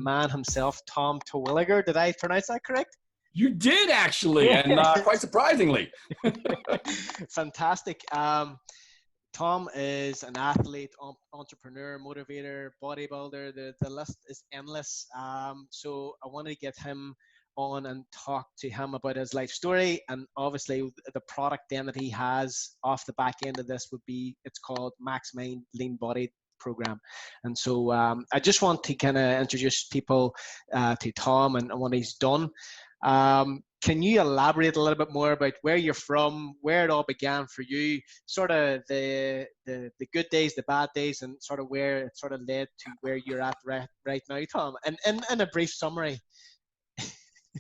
man himself, Tom Terwilliger. Did I pronounce that correct? You did, actually, and quite surprisingly. Fantastic. Tom is an athlete, entrepreneur, motivator, bodybuilder. The list is endless. So I wanted to get him on and talk to him about his life story, and obviously the product then that he has off the back end of this would be, it's called MaxMind Lean Body Program. And so I just want to kind of introduce people to Tom and what he's done. Can you elaborate a little bit more about where you're from, where it all began for you, sort of the good days, the bad days, and sort of where it sort of led to where you're at right now, Tom, and in a brief summary?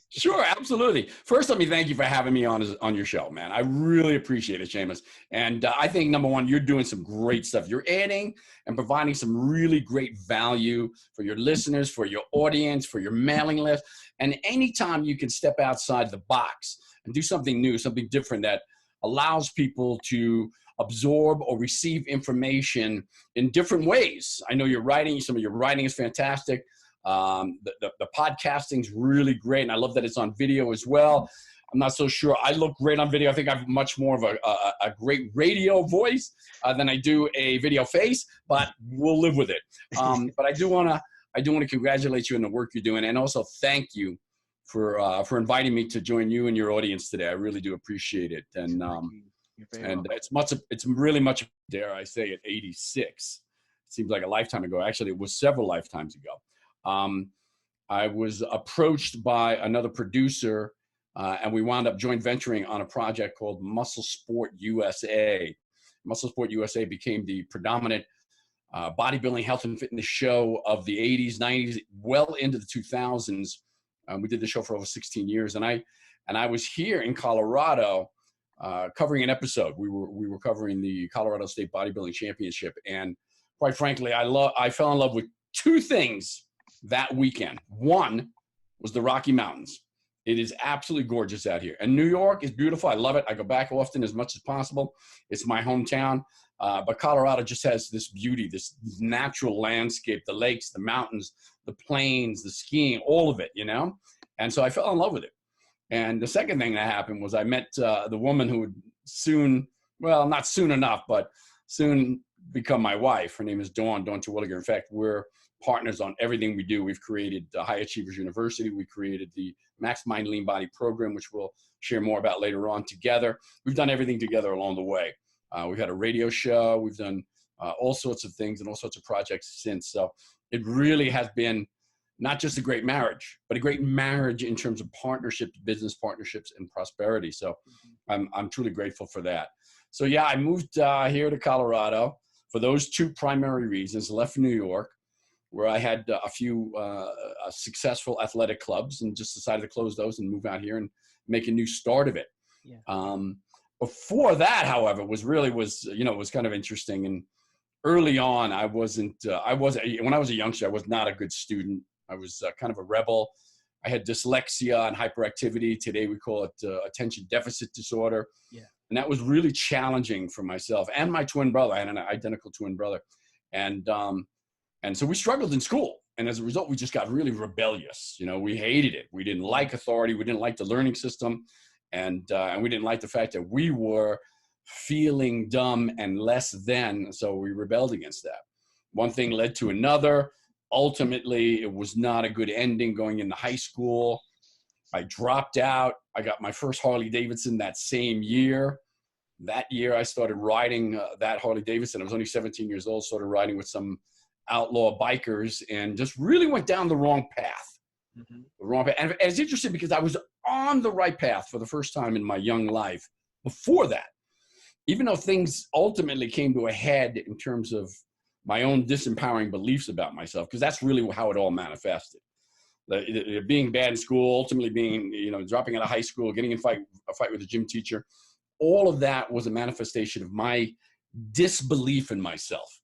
Sure, absolutely. First, let me thank you for having me on your show, man. I really appreciate it, Seamus. And I think, number one, you're doing some great stuff. You're adding and providing some really great value for your listeners, for your audience, for your mailing list. And anytime you can step outside the box and do something new, something different that allows people to absorb or receive information in different ways. I know you're writing, some of your writing is fantastic. The podcasting's really great, and I love that it's on video as well. I'm not so sure I look great on video. I think I have much more of a great radio voice than I do a video face, but we'll live with it. But I do want to congratulate you on the work you're doing, and also thank you for inviting me to join you and your audience today. I really do appreciate it, and it's really much, dare I say, at 86. It seems like a lifetime ago. Actually, it was several lifetimes ago. I was approached by another producer, and we wound up joint venturing on a project called MuscleSport USA. MuscleSport USA became the predominant bodybuilding, health, and fitness show of the 80s, 90s, well into the 2000s. We did the show for over 16 years, and I was here in Colorado covering an episode. We were covering the Colorado State Bodybuilding Championship, and quite frankly, I fell in love with two things that weekend. One was the Rocky Mountains. It is absolutely gorgeous out here. And New York is beautiful. I love it. I go back often as much as possible. It's my hometown. But Colorado just has this beauty, this natural landscape, the lakes, the mountains, the plains, the skiing, all of it, you know? And so I fell in love with it. And the second thing that happened was I met the woman who would soon, well, not soon enough, but soon become my wife. Her name is Dawn Terwilliger. In fact, we're partners on everything we do. We've created High Achievers University. We created the MaxMind Lean Body Program, which we'll share more about later on together. We've done everything together along the way. We've had a radio show. We've done all sorts of things and all sorts of projects since. So it really has been not just a great marriage, but a great marriage in terms of partnerships, business partnerships, and prosperity. So I'm truly grateful for that. So yeah, I moved here to Colorado for those two primary reasons. Left New York, where I had a few successful athletic clubs, and just decided to close those and move out here and make a new start of it. Yeah. Before that, however, was kind of interesting. And early on, when I was a youngster, I was not a good student. I was kind of a rebel. I had dyslexia and hyperactivity. Today we call it attention deficit disorder. Yeah. And that was really challenging for myself and my twin brother. I had an identical twin brother. And so we struggled in school. And as a result, we just got really rebellious. You know, we hated it. We didn't like authority. We didn't like the learning system. And we didn't like the fact that we were feeling dumb and less than. So we rebelled against that. One thing led to another. Ultimately, it was not a good ending going into high school. I dropped out. I got my first Harley Davidson that same year. That year, I started riding that Harley Davidson. I was only 17 years old, started riding with some outlaw bikers, and just really went down the wrong path. Mm-hmm. The wrong path. And it's interesting because I was on the right path for the first time in my young life before that. Even though things ultimately came to a head in terms of my own disempowering beliefs about myself, because that's really how it all manifested. Being bad in school, ultimately being, dropping out of high school, getting in a fight with a gym teacher, all of that was a manifestation of my disbelief in myself.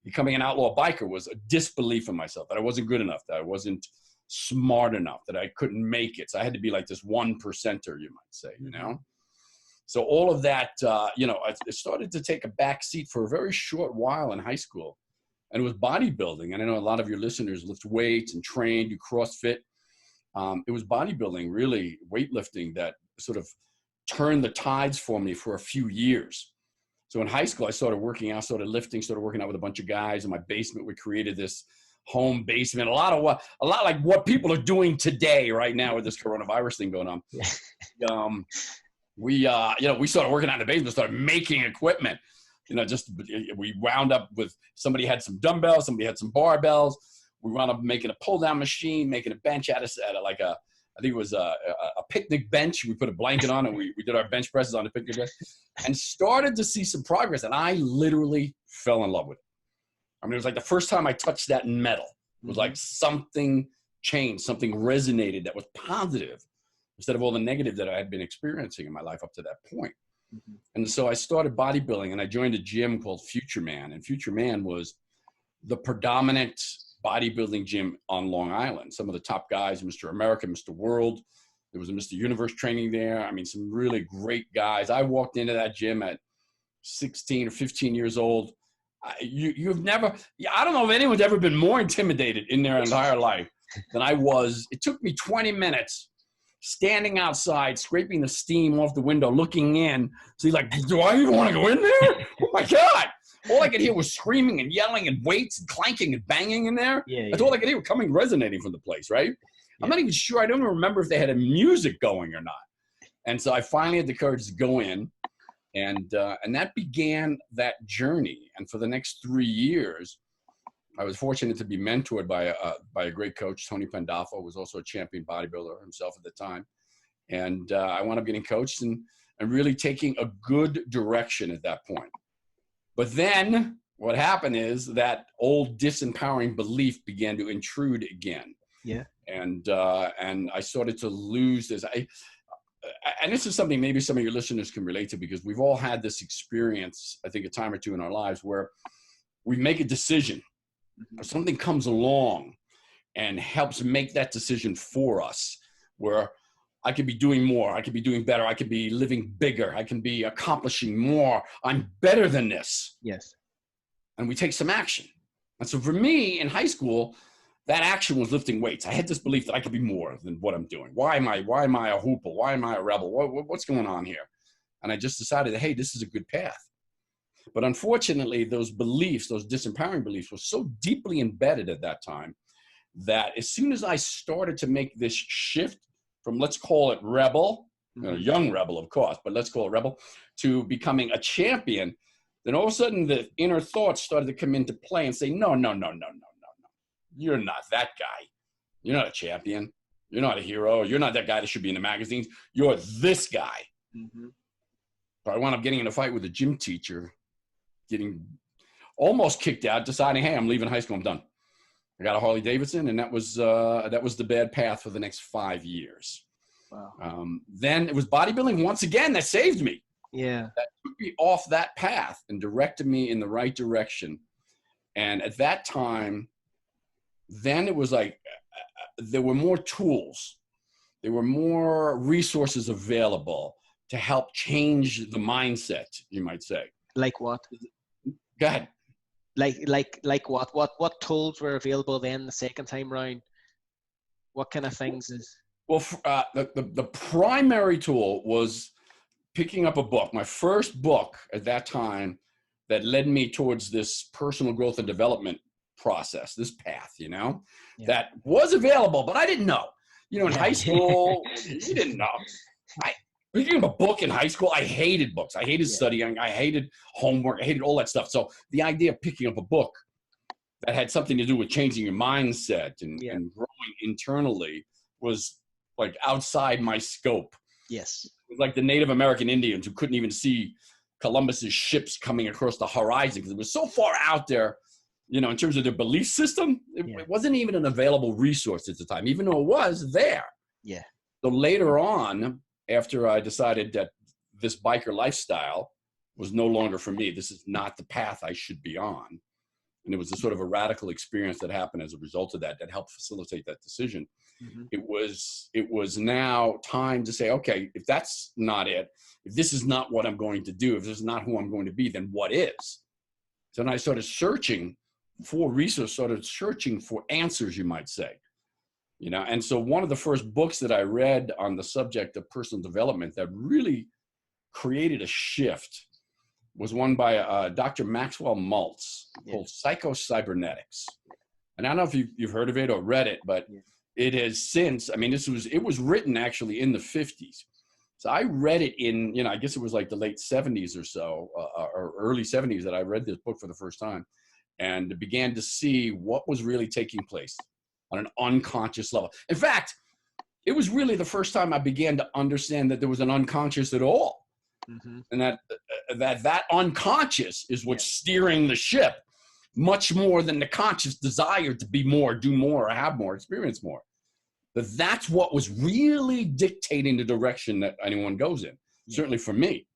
Becoming an outlaw biker was a disbelief in myself, that I wasn't good enough, that I wasn't smart enough, that I couldn't make it. So I had to be like this 1%er, you might say, So all of that, it started to take a back seat for a very short while in high school. and it was bodybuilding. And I know a lot of your listeners lift weights and train, do CrossFit. It was bodybuilding, really weightlifting, that sort of turned the tides for me for a few years. So in high school, I started working out, started lifting, started working out with a bunch of guys in my basement. We created this home basement, a lot like what people are doing today, right now, with this coronavirus thing going on. We started working out in the basement, started making equipment. We wound up with, somebody had some dumbbells, somebody had some barbells. We wound up making a pull down machine, making a bench I think it was a picnic bench. We put a blanket on and we did our bench presses on the picnic bench, and started to see some progress. And I literally fell in love with it. I mean, it was like the first time I touched that metal. It was like something changed, something resonated that was positive instead of all the negative that I had been experiencing in my life up to that point. And so I started bodybuilding, and I joined a gym called Future Man. And Future Man was the predominant bodybuilding gym on Long Island. Some of the top guys, Mr. America, Mr. World. There was a Mr. Universe training there. I mean, some really great guys. I walked into that gym at 16 or 15 years old. You've never, I don't know if anyone's ever been more intimidated in their entire life than I was. It took me 20 minutes standing outside, scraping the steam off the window, looking in. So he's like, do I even want to go in there? Oh my God. All I could hear was screaming and yelling and weights and clanking and banging in there. That's all I could hear, resonating from the place, right? I'm not even sure. I don't even remember if they had a music going or not. And so I finally had the courage to go in, and that began that journey. And for the next 3 years, I was fortunate to be mentored by a great coach, Tony Pandolfo, who was also a champion bodybuilder himself at the time. And I wound up getting coached and really taking a good direction at that point. But then what happened is that old disempowering belief began to intrude again. Yeah. And I started to lose this. And this is something maybe some of your listeners can relate to, because we've all had this experience, I think, a time or two in our lives where we make a decision, or something comes along and helps make that decision for us, where I could be doing more, I could be doing better, I could be living bigger, I can be accomplishing more, I'm better than this. Yes. And we take some action. And so for me in high school, that action was lifting weights. I had this belief that I could be more than what I'm doing. Why am I a hooper? Why am I a rebel? What's going on here? And I just decided that, hey, this is a good path. But unfortunately, those beliefs, those disempowering beliefs, were so deeply embedded at that time that as soon as I started to make this shift from, let's call it rebel, young rebel, of course, but let's call it rebel, to becoming a champion, then all of a sudden the inner thoughts started to come into play and say, no. You're not that guy. You're not a champion. You're not a hero. You're not that guy that should be in the magazines. You're this guy. But I wound up getting in a fight with a gym teacher, getting almost kicked out, deciding, hey, I'm leaving high school. I'm done. I got a Harley Davidson, and that was the bad path for the next 5 years. Wow. Then it was bodybuilding once again that saved me. Yeah. That took me off that path and directed me in the right direction. And at that time, then it was like there were more tools. There were more resources available to help change the mindset, you might say. Like what? Go ahead. Like what? What tools were available then the second time round? What kind of things is? Well, the primary tool was picking up a book. My first book at that time that led me towards this personal growth and development process, this path, that was available, but I didn't know. In high school, you didn't know. Picking up a book in high school, I hated books. I hated studying. I hated homework. I hated all that stuff. So the idea of picking up a book that had something to do with changing your mindset and growing internally was like outside my scope. Yes. It was like the Native American Indians who couldn't even see Columbus's ships coming across the horizon because it was so far out there, in terms of their belief system. It wasn't even an available resource at the time, even though it was there. Yeah. So later on, after I decided that this biker lifestyle was no longer for me, this is not the path I should be on. And it was a sort of a radical experience that happened as a result of that helped facilitate that decision. It was now time to say, okay, if that's not it, if this is not what I'm going to do, if this is not who I'm going to be, then what is? So then I started searching for research, started searching for answers, you might say. You know, and so one of the first books that I read on the subject of personal development that really created a shift was one by Dr. Maxwell Maltz called Psycho-Cybernetics. And I don't know if you've heard of it or read it, but it has since, I mean, it was written actually in the 50s. So I read it in, you know, I guess it was like the late 70s or so, or early 70s that I read this book for the first time and began to see what was really taking place on an unconscious level. In fact, it was really the first time I began to understand that there was an unconscious at all. Mm-hmm. And that unconscious is what's steering the ship much more than the conscious desire to be more, do more, or have more, experience more. That's what was really dictating the direction that anyone goes in, certainly for me.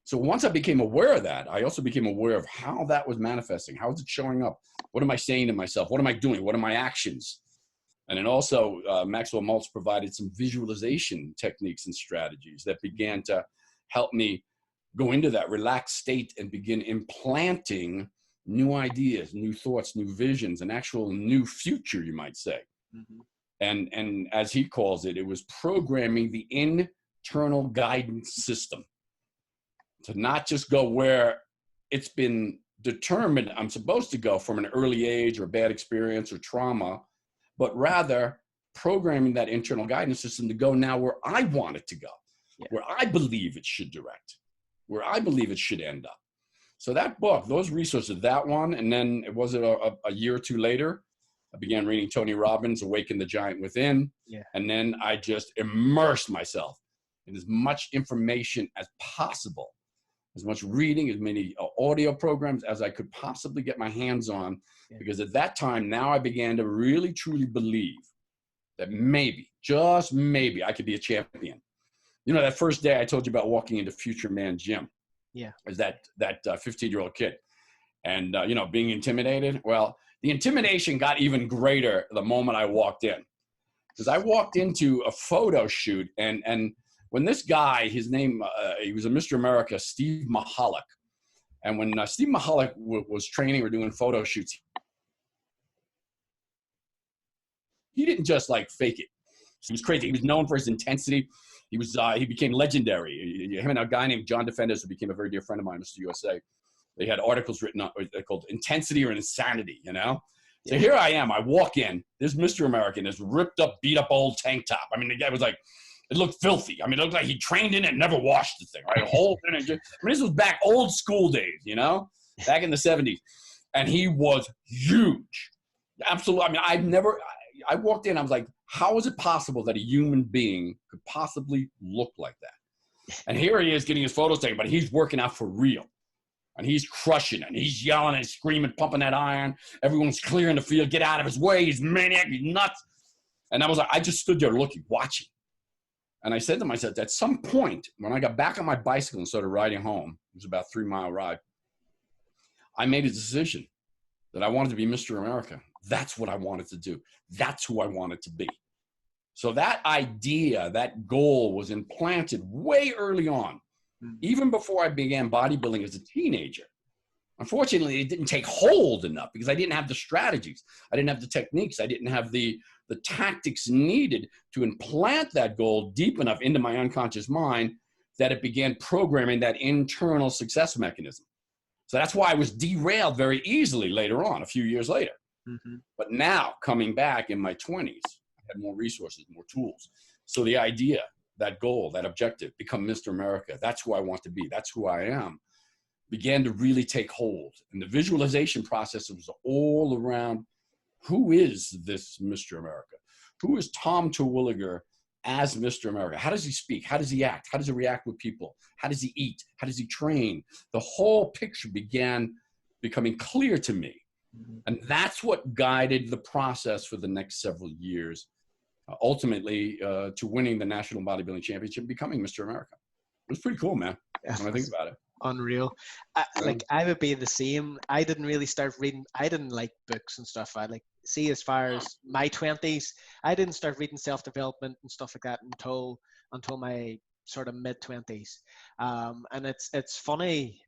So once I became aware of that, I also became aware of how that was manifesting. How is it showing up? What am I saying to myself? What am I doing? What are my actions? And then also Maxwell Maltz provided some visualization techniques and strategies that began to help me go into that relaxed state and begin implanting new ideas, new thoughts, new visions, an actual new future, you might say. Mm-hmm. And as he calls it, it was programming the internal guidance system to not just go where it's been determined I'm supposed to go from an early age or bad experience or trauma, but rather programming that internal guidance system to go now where I want it to go, where I believe it should direct, where I believe it should end up. So that book, those resources, that one, and then it was a year or two later, I began reading Tony Robbins' Awaken the Giant Within. And then I just immersed myself in as much information as possible, as much reading, as many audio programs as I could possibly get my hands on. Because at that time, now I began to really, truly believe that maybe, just maybe, I could be a champion. You know, that first day I told you about walking into Future Man Gym. As that 15-year-old kid. And, you know, being intimidated. Well, the intimidation got even greater the moment I walked in. Because I walked into a photo shoot, and when this guy, his name, he was a Mr. America, Steve Mahalik. And when Steve Mahalik was training or doing photo shoots, he didn't just like fake it. He was crazy. He was known for his intensity. He became legendary. Him and a guy named John Defenders, who became a very dear friend of mine, Mr. USA. They had articles written up called Intensity or Insanity, you know? So here I am. I walk in. There's Mr. America in this ripped up, beat up old tank top. I mean, the guy was like, it looked filthy. I mean, it looked like he trained in it and never washed the thing, right? Whole thing. I mean, this was back old school days, you know? Back in the 70s. And he was huge. Absolutely. I mean, I walked in. I was like, how is it possible that a human being could possibly look like that? And here he is getting his photos taken, but he's working out for real. And he's crushing it. And he's yelling and screaming, pumping that iron. Everyone's clearing the field. Get out of his way. He's maniac. He's nuts. And I was like, I just stood there looking, watching. And I said to myself, at some point, when I got back on my bicycle and started riding home, it was about a 3-mile ride, I made a decision that I wanted to be Mr. America. That's what I wanted to do. That's who I wanted to be. So that idea, that goal was implanted way early on, even before I began bodybuilding as a teenager. Unfortunately, it didn't take hold enough because I didn't have the strategies. I didn't have the techniques. I didn't have the tactics needed to implant that goal deep enough into my unconscious mind that it began programming that internal success mechanism. So that's why I was derailed very easily later on, a few years later. Mm-hmm. But now, coming back in my 20s, I had more resources, more tools. So the idea, that goal, that objective, become Mr. America, that's who I want to be, that's who I am, began to really take hold. And the visualization process was all around, who is this Mr. America? Who is Tom Terwilliger as Mr. America? How does he speak? How does he act? How does he react with people? How does he eat? How does he train? The whole picture began becoming clear to me. And that's what guided the process for the next several years, ultimately to winning the National Bodybuilding Championship, becoming Mr. America. It was pretty cool, man, when I think about it. Unreal. Like, I would be the same. I didn't really start reading. I didn't like books and stuff. I like, see, as far as my 20s, I didn't start reading self-development and stuff like that until my sort of mid-20s. And it's funny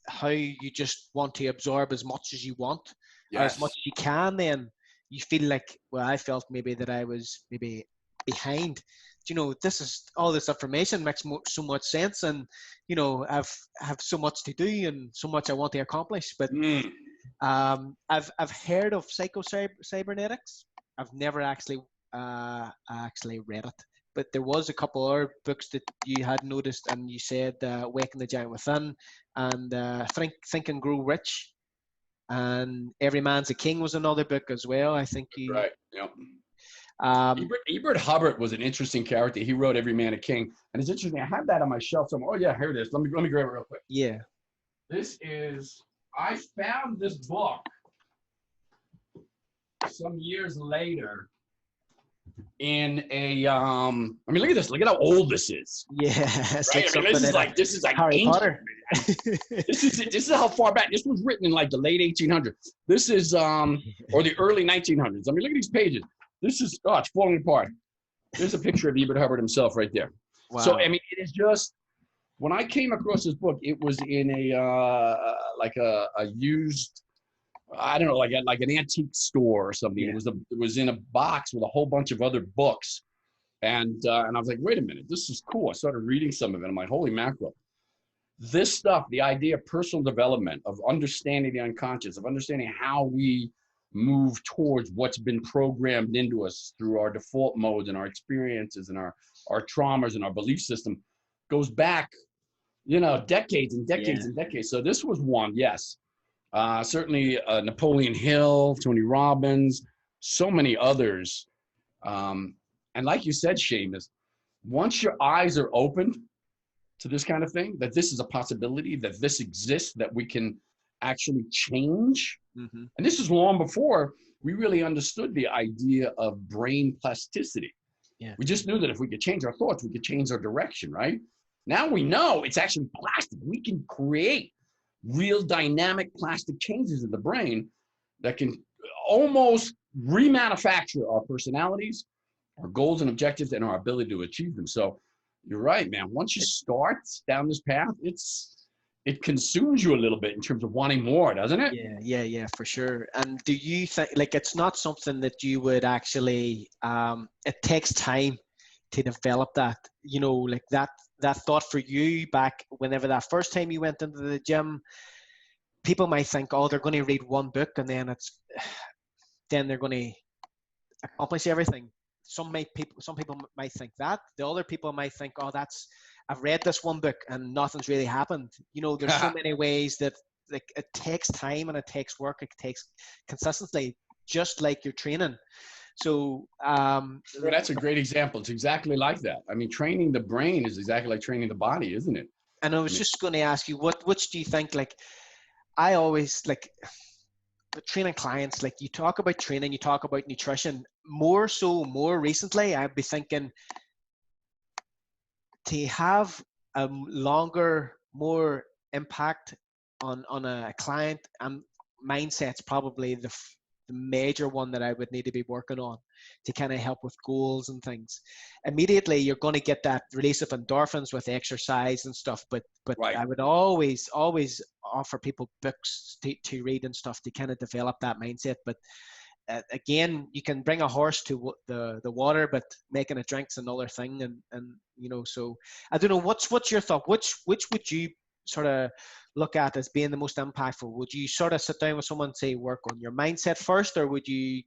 how you just want to absorb as much as you want. or as much Yes. as you can, then you feel like, well, I felt maybe that I was maybe behind. You know, this is all this information makes so much sense, and you know, have so much to do and so much I want to accomplish. But Mm. I've heard of cybernetics. I've never actually read it, but there was a couple other books that you had noticed, and you said "Waking the Giant Within" and "Think and Grow Rich," and "Every Man's a King" was another book as well. I think you. Right. Yep. Um, Ebert Hubbard was an interesting character. He wrote Every Man a King. And it's interesting. I have that on my shelf somewhere. Oh, yeah, here it is. Let me grab it real quick. yeah. I found this book some years later in a, I mean, look at this. Look at how old this is. Yeah, it's Right? like I mean, something in this is like Harry ancient. Potter. This is how far back. This was written in like the late 1800s. This is, or the early 1900s. I mean, look at these pages. This is, oh, it's falling apart. There's a picture of Ebert Hubbard himself right there. Wow. So, I mean, it is just, when I came across this book, it was in like a used, I don't know, like an antique store or something. Yeah. It was in a box with a whole bunch of other books. And I was like, wait a minute, this is cool. I started reading some of it. I'm like, holy mackerel. This stuff, the idea of personal development, of understanding the unconscious, of understanding how we move towards what's been programmed into us through our default modes and our experiences and our traumas and our belief system, goes back, you know, decades and decades and decades. So this was one, yes. Certainly Napoleon Hill, Tony Robbins, so many others. And like you said, Seamus, once your eyes are opened to this kind of thing, that this is a possibility, that this exists, that we can actually change. Mm-hmm. And this is long before we really understood the idea of brain plasticity. Yeah. We just knew that if we could change our thoughts, we could change our direction, right? Now we know it's actually plastic. We can create real dynamic plastic changes in the brain that can almost remanufacture our personalities, our goals and objectives, and our ability to achieve them. So you're right, man. Once you start down this path, it consumes you a little bit in terms of wanting more, doesn't it? Yeah, for sure. And do you think, like, it's not something that you would actually, it takes time to develop that, you know, like that thought for you back whenever that first time you went into the gym, people might think, oh, they're going to read one book and then they're going to accomplish everything. Some people might think that. The other people might think, oh, I've read this one book and nothing's really happened. You know, there's so many ways that, like, it takes time and it takes work. It takes consistency, just like your training. So well, that's a great example. It's exactly like that. I mean, training the brain is exactly like training the body, isn't it? And I was just going to ask you, which do you think, like, I always, like, training clients, like, you talk about training, you talk about nutrition, more recently, I'd be thinking to have a longer, more impact on a client, and mindset's probably the major one that I would need to be working on to kind of help with goals and things. Immediately, you're going to get that release of endorphins with exercise and stuff, but Right. I would always offer people books to read and stuff to kind of develop that mindset. But again, you can bring a horse to the water, but making it drink's another thing. And you know, so I don't know, what's your thought? Which would you sort of look at as being the most impactful? Would you sort of sit down with someone and say, work on your mindset first, or would you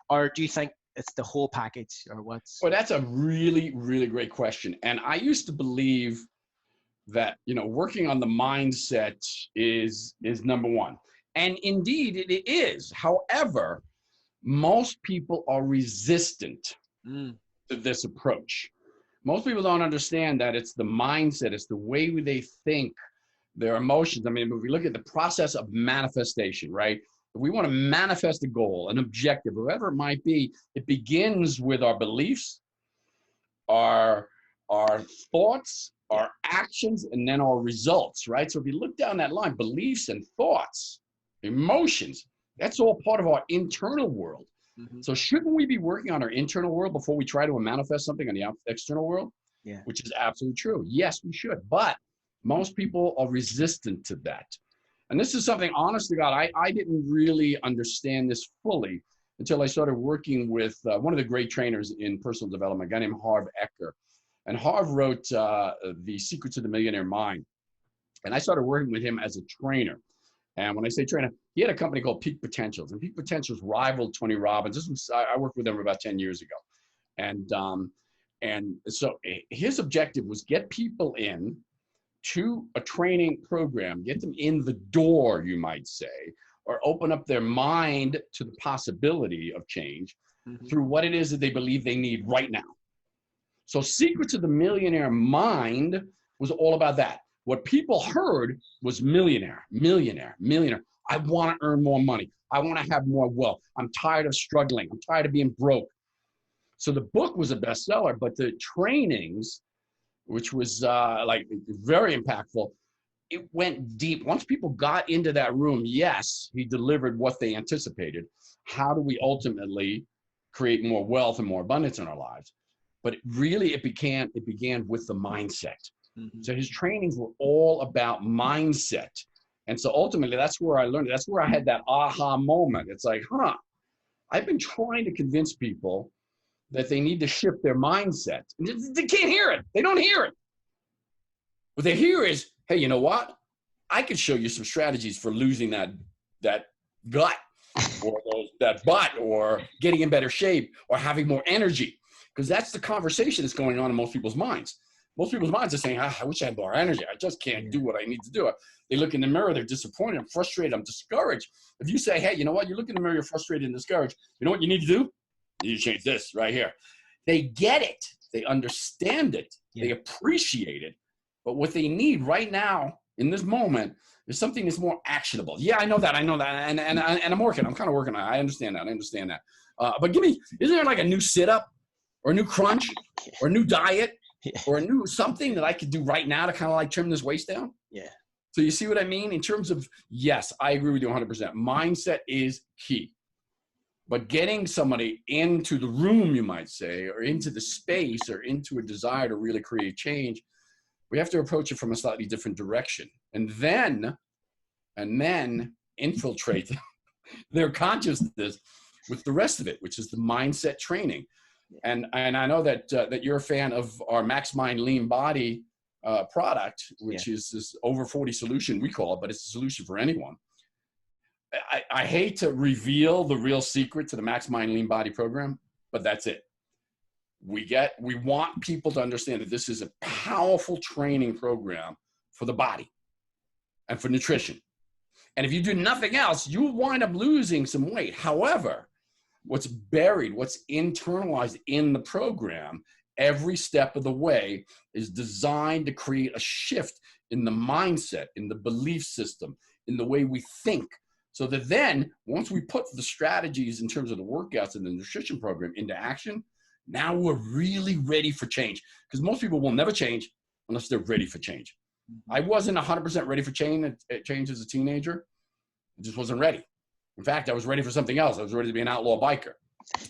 or do you think it's the whole package, or what's? Well, that's a really, really great question. And I used to believe that, you know, working on the mindset is number one. And indeed it is. However, most people are resistant to this approach. Most people don't understand that it's the mindset, it's the way they think, their emotions. I mean, if we look at the process of manifestation, right? If we want to manifest a goal, an objective, whatever it might be, it begins with our beliefs, our thoughts, our actions, and then our results, right? So if you look down that line, beliefs and thoughts, emotions, that's all part of our internal world. Mm-hmm. So shouldn't we be working on our internal world before we try to manifest something on the external world? Yeah. Which is absolutely true. Yes, we should. But most people are resistant to that. And this is something, honest to God, I didn't really understand this fully until I started working with one of the great trainers in personal development, a guy named Harv Eker. And Harv wrote The Secrets of the Millionaire Mind. And I started working with him as a trainer. And when I say trainer, he had a company called Peak Potentials. And Peak Potentials rivaled Tony Robbins. I worked with him about 10 years ago. And so his objective was get people in to a training program, get them in the door, you might say, or open up their mind to the possibility of change through what it is that they believe they need right now. So Secrets of the Millionaire Mind was all about that. What people heard was millionaire, millionaire, millionaire. I want to earn more money. I want to have more wealth. I'm tired of struggling. I'm tired of being broke. So the book was a bestseller, but the trainings, which was like very impactful, it went deep. Once people got into that room, yes, he delivered what they anticipated. How do we ultimately create more wealth and more abundance in our lives? But it began with the mindset. So his trainings were all about mindset. And so ultimately, that's where I learned it. That's where I had that aha moment. It's like, I've been trying to convince people that they need to shift their mindset. They can't hear it. They don't hear it. What they hear is, hey, you know what? I could show you some strategies for losing that gut or that butt or getting in better shape or having more energy. Because that's the conversation that's going on in most people's minds. Most people's minds are saying, I wish I had more energy. I just can't do what I need to do. They look in the mirror, they're disappointed, I'm frustrated, I'm discouraged. If you say, hey, you know what? You look in the mirror, you're frustrated and discouraged. You know what you need to do? You need to change this right here. They get it. They understand it. They appreciate it. But what they need right now in this moment is something that's more actionable. Yeah, I know that. And I'm working. I'm kind of working on it. I understand that. But isn't there like a new sit-up or a new crunch or a new diet or a new something that I could do right now to kind of like trim this waist down? Yeah. So you see what I mean? In terms of, yes, I agree with you 100%. Mindset is key. But getting somebody into the room, you might say, or into the space or into a desire to really create change, we have to approach it from a slightly different direction. And then infiltrate their consciousness with the rest of it, which is the mindset training. And I know that you're a fan of our MaxMind Lean Body product, which is this over 40 solution, we call it, but it's a solution for anyone. I hate to reveal the real secret to the MaxMind Lean Body Program, but that's it. We want people to understand that this is a powerful training program for the body and for nutrition. And if you do nothing else, you'll wind up losing some weight. However, what's buried, what's internalized in the program, every step of the way is designed to create a shift in the mindset, in the belief system, in the way we think. So that then, once we put the strategies in terms of the workouts and the nutrition program into action, now we're really ready for change. Because most people will never change unless they're ready for change. I wasn't 100% ready for change as a teenager. I just wasn't ready. In fact, I was ready for something else. I was ready to be an outlaw biker.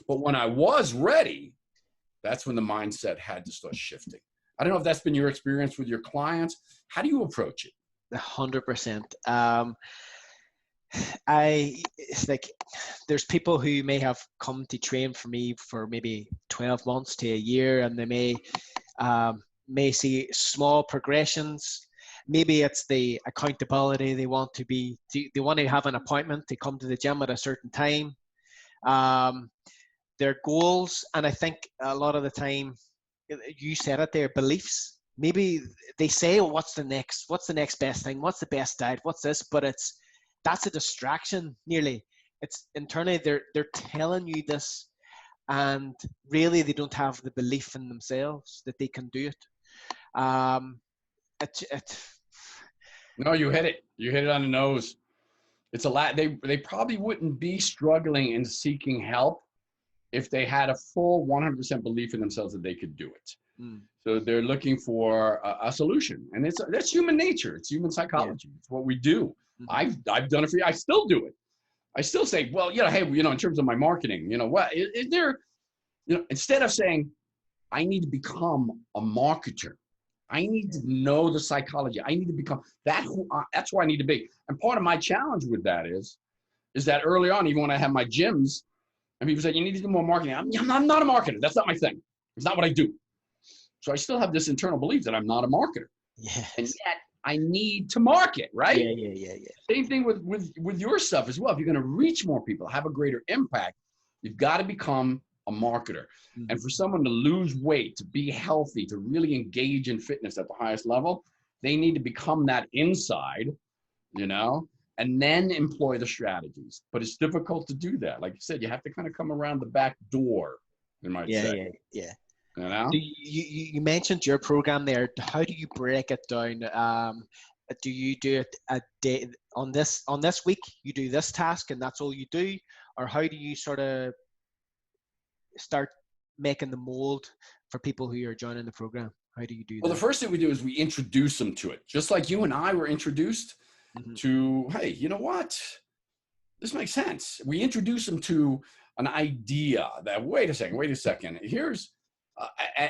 But when I was ready, that's when the mindset had to start shifting. I don't know if that's been your experience with your clients. How do you approach it? 100%. It's like there's people who may have come to train for me for maybe 12 months to a year, and they may see small progressions. Maybe it's the accountability. They want to have an appointment to come to the gym at a certain time. Their goals, and I think a lot of the time, you said it there, beliefs. Maybe they say, what's the next best thing? What's the best diet? What's this? But that's a distraction nearly. It's internally, they're telling you this, and really they don't have the belief in themselves that they can do it. No, you hit it. You hit it on the nose. It's a lot. They probably wouldn't be struggling and seeking help if they had a full 100% belief in themselves that they could do it. So they're looking for a solution, and that's human nature. It's human psychology. It's what we do. I've done it for you. I still do it. I still say, well, hey, in terms of my marketing, what is there, instead of saying I need to become a marketer, I need to know the psychology. I need to become that. That's who I need to be. And part of my challenge with that is that early on, even when I had my gyms, and people said, you need to do more marketing. I'm not a marketer. That's not my thing. It's not what I do. So I still have this internal belief that I'm not a marketer. Yes. And yet I need to market, right? Yeah. Same thing with your stuff as well. If you're going to reach more people, have a greater impact, you've got to become a marketer. Mm-hmm. And for someone to lose weight, to be healthy, to really engage in fitness at the highest level, they need to become that inside, and then employ the strategies. But it's difficult to do that. Like you said, you have to kind of come around the back door, you might say. Yeah. You know? You mentioned your program there. How do you break it down? Do you do it a day on this week? You do this task and that's all you do, or how do you sort of start making the mold for people who are joining the program? How do you do that? Well, the first thing we do is we introduce them to it, just like you and I were introduced to. Hey, you know what? This makes sense. We introduce them to an idea that wait a second. Here's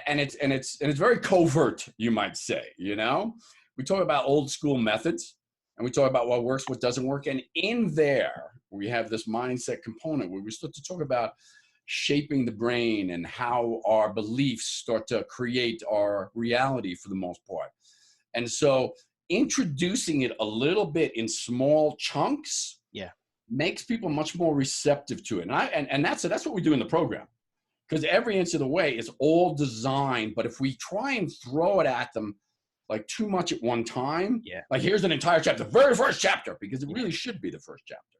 and it's very covert, you might say. We talk about old school methods, and we talk about what works, what doesn't work, and in there we have this mindset component where we start to talk about shaping the brain and how our beliefs start to create our reality for the most part. And so introducing it a little bit in small chunks makes people much more receptive to it. And that's what we do in the program. Because every inch of the way is all designed, but if we try and throw it at them like too much at one time, like here's an entire chapter, the very first chapter, because it really should be the first chapter.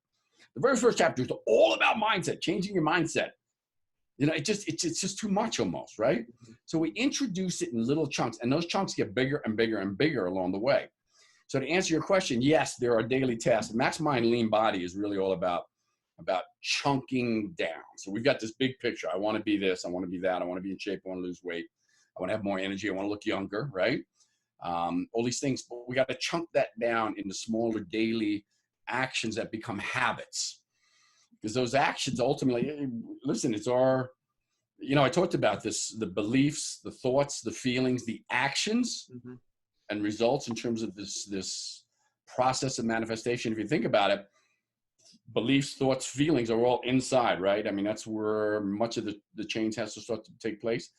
The very first chapter is all about mindset, changing your mindset. It's just too much almost, right? So we introduce it in little chunks, and those chunks get bigger and bigger and bigger along the way. So to answer your question, yes, there are daily tasks. MaxMind Lean Body is really all about chunking down. So we've got this big picture. I want to be this. I want to be that. I want to be in shape. I want to lose weight. I want to have more energy. I want to look younger, right? All these things. But we got to chunk that down into smaller daily actions that become habits. Because those actions ultimately, listen, it's our, I talked about this, the beliefs, the thoughts, the feelings, the actions and results in terms of this process of manifestation. If you think about it, beliefs, thoughts, feelings are all inside, right? I mean, that's where much of the change has to start to take place.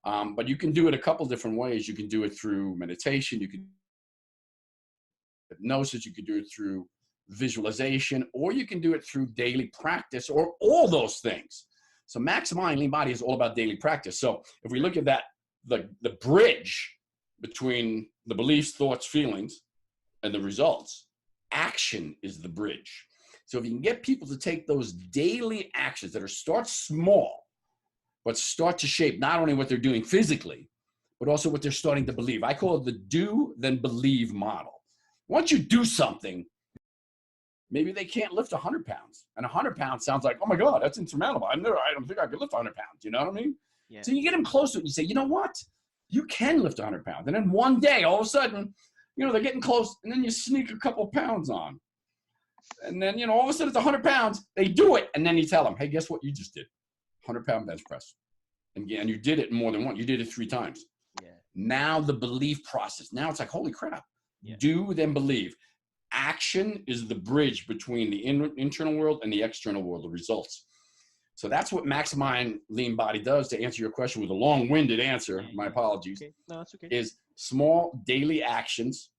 But you can do it a couple different ways. You can do it through meditation. You can hypnosis. You can do it through visualization, or you can do it through daily practice, or all those things. So MaxMind Lean Body is all about daily practice. So if we look at that, the bridge between the beliefs, thoughts, feelings, and the results, action is the bridge. So if you can get people to take those daily actions that start small, but start to shape not only what they're doing physically, but also what they're starting to believe. I call it the do, then believe model. Once you do something, maybe they can't lift 100 pounds. And 100 pounds sounds like, oh my God, that's insurmountable. I don't think I could lift 100 pounds. You know what I mean? So you get them close to it and you say, you know what? You can lift 100 pounds. And then one day, all of a sudden, they're getting close, and then you sneak a couple of pounds on. And then, all of a sudden it's 100 pounds. They do it. And then you tell them, hey, guess what you just did? 100-pound bench press. And you did it more than once. You did it 3 times. Now the belief process. Now it's like, holy crap. Do, then believe. Action is the bridge between the internal world and the external world, the results. So that's what MaxMind Lean Body does. To answer your question with a long-winded answer, my apologies, no, that's okay. Is small daily actions